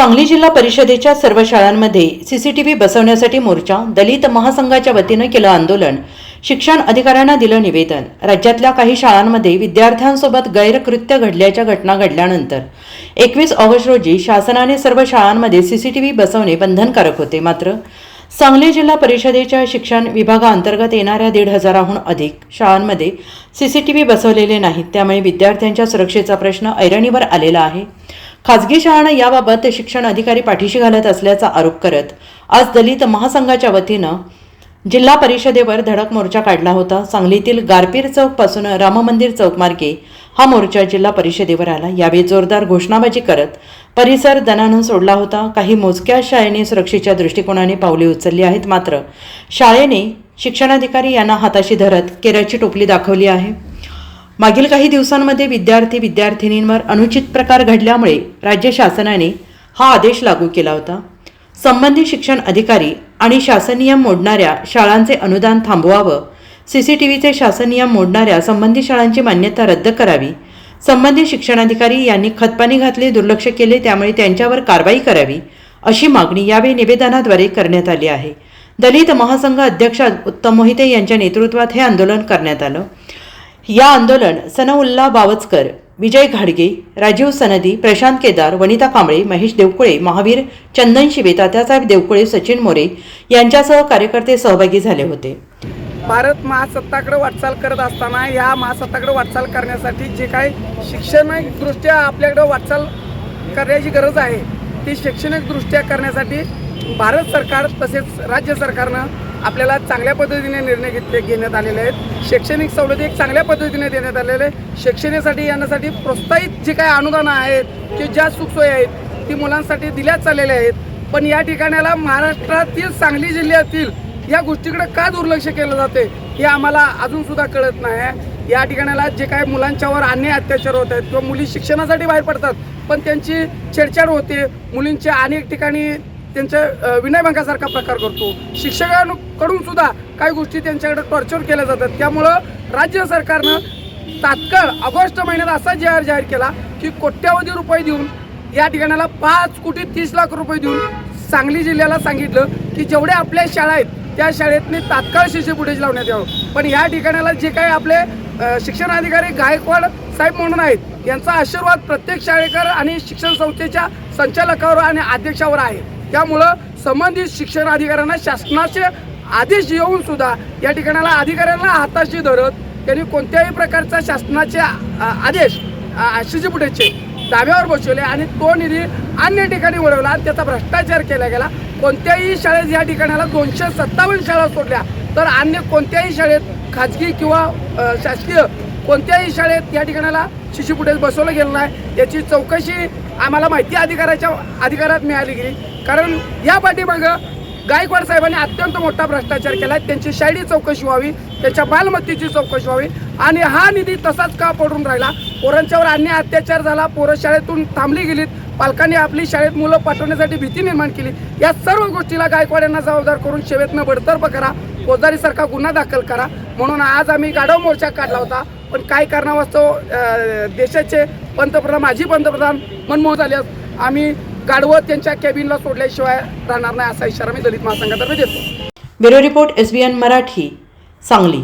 सांगली जिल्हा परिषदेच्या सर्व शाळांमध्ये सीसीटीव्ही बसवण्यासाठी मोर्चा, दलित महासंघाच्या वतीने केलं आंदोलन, शिक्षण अधिकाऱ्यांना दिलं निवेदन। राज्यातल्या काही शाळांमध्ये विद्यार्थ्यांसोबत गैरकृत्य घडल्याच्या घटना घडल्यानंतर 21 ऑगस्ट रोजी शासनाने सर्व शाळांमध्ये सीसीटीव्ही बसवणे बंधनकारक होते। मात्र सांगली जिल्हा परिषदेच्या शिक्षण विभागाअंतर्गत येणाऱ्या 1,500हून अधिक शाळांमध्ये सीसीटीव्ही बसवलेले नाहीत। त्यामुळे विद्यार्थ्यांच्या सुरक्षेचा प्रश्न ऐरणीवर आलेला आहे। खासगी शाळांना याबाबत शिक्षण अधिकारी पाठीशी घालत असल्याचा आरोप करत आज दलित महासंघाच्या वतीनं जिल्हा परिषदेवर धडक मोर्चा काढला होता। सांगलीतील गारपीर चौक पासून राम मंदिर चौक मार्गे हा मोर्चा जिल्हा परिषदेवर आला। यावेळी जोरदार घोषणाबाजी करत परिसर दणाणून सोडला होता। काही मोजक्या शाळेने सुरक्षेच्या दृष्टिकोनाने पावले उचलली आहेत, मात्र शाळेने शिक्षणाधिकारी यांना हाताशी धरत केराची टोपली दाखवली आहे। मागील काही दिवसांमध्ये विद्यार्थी-विद्यार्थिनींवर अनुचित प्रकार घडल्यामुळे राज्य शासनाने हा आदेश लागू केला होता। संबंधित शिक्षण अधिकारी आणि शासन नियम मोडणाऱ्या शाळांचे अनुदान थांबवावं, सीसीटीव्हीचे शासन नियम मोडणाऱ्या संबंधित शाळांची मान्यता रद्द करावी, संबंधित शिक्षणाधिकारी यांनी खतपाणी घातले, दुर्लक्ष केले, त्यामुळे त्यांच्यावर कारवाई करावी, अशी मागणी यावेळी निवेदनाद्वारे करण्यात आली आहे। दलित महासंघ अध्यक्ष उत्तम मोहिते यांच्या नेतृत्वात हे आंदोलन करण्यात आलं। या आंदोलन सनउल्ला बावचकर, विजय घाडगे, राजीव सनदी, प्रशांत केदार, वनिता कांबळे, महेश देवकुळे, महावीर चंदन शिवे, तात्यासाहेब देवकुळे, सचिन मोरे यांच्यासह कार्यकर्ते सहभागी झाले होते। भारत महासत्ताकडे वाटचाल करत असताना या महासत्ताकडे वाटचाल करण्यासाठी जे काही शैक्षणिकदृष्ट्या आपल्याकडे वाटचाल करण्याची गरज आहे, ती शैक्षणिकदृष्ट्या करण्यासाठी भारत सरकार तसेच राज्य सरकारनं आपल्याला चांगल्या पद्धतीने निर्णय घेण्यात आलेले आहेत। शैक्षणिक सवलती एक चांगल्या पद्धतीने देण्यात आलेले आहे। शिक्षणासाठी येण्यासाठी प्रोत्साहित जे काही अनुदानं आहेत की ज्या सुखसोयी आहेत ती मुलांसाठी दिल्या चाललेल्या आहेत। पण या ठिकाणाला महाराष्ट्रातील सांगली जिल्ह्यातील या गोष्टीकडे का दुर्लक्ष केलं जाते हे आम्हाला अजूनसुद्धा कळत नाही। या ठिकाणाला जे काही मुलांच्यावर अन्याय अत्याचार होत आहेत किंवा मुली शिक्षणासाठी बाहेर पडतात पण त्यांची छेडछाड होते, मुलींच्या अनेक ठिकाणी त्यांच्या विनयभंगासारखा प्रकार करतो, शिक्षकांकडून सुद्धा काही गोष्टी त्यांच्याकडे टॉर्चर केल्या जातात। त्यामुळं राज्य सरकारनं तात्काळ ऑगस्ट महिन्यात असा जाहीर केला की कोट्यावधी रुपये देऊन या ठिकाणाला 5,30,00,000 रुपये देऊन सांगली जिल्ह्याला सांगितलं की जेवढ्या आपल्या शाळा आहेत त्या शाळेतनी तात्काळ सीसी फुटेज लावण्यात यावं। पण या ठिकाणाला जे काही आपले शिक्षणाधिकारी गायकवाड साहेब म्हणून आहेत यांचा आशीर्वाद प्रत्येक शाळेकर आणि शिक्षण संस्थेच्या संचालकावर आणि अध्यक्षावर आहे। त्यामुळं संबंधित शिक्षण अधिकाऱ्यांना शासनाचे आदेश येऊन सुद्धा या ठिकाणाला अधिकाऱ्यांना हाताशी धरत त्यांनी कोणत्याही प्रकारचा शासनाचे आदेश सीसी फुटेजचे धाब्यावर बसवले आणि तो निधी अन्य ठिकाणी वळवला, त्याचा भ्रष्टाचार केला गेला। कोणत्याही शाळेत या ठिकाणाला 257 शाळा सोडल्या तर अन्य कोणत्याही शाळेत खाजगी किंवा शासकीय कोणत्याही शाळेत या ठिकाणाला सीसी फुटेज बसवलं गेलं नाही। याची चौकशी आम्हाला माहिती अधिकारात मिळाली गेली, कारण या पाठीमागं गायकवाड साहेबांनी अत्यंत मोठा भ्रष्टाचार केला। त्यांची शाळेची चौकशी व्हावी, त्यांच्या बालमत्तेची चौकशी व्हावी आणि हा निधी तसाच का पडून राहिला, पोरांच्यावर अन्याय अत्याचार झाला, पोरं शाळेतून थांबली गेलीत, पालकांनी आपली शाळेत मुलं पाठवण्यासाठी भीती निर्माण केली। या सर्व गोष्टीला गायकवाड यांना जबाबदार करून सेवेतनं बडतर्फ करा, फौजदारीसारखा गुन्हा दाखल करा म्हणून आज आम्ही गाढव मोर्चा काढला होता। पण काय कारणास्तव देशाचे पंतप्रधान माजी पंतप्रधान मनमोहन झाल्यास आम्ही गाढवत त्यांच्या कॅबिनला सोडल्याशिवाय राहणार नाही असा इशारा मी दलित महासंघातर्फे देतो। Bureau report SBN Marathi, Sangli.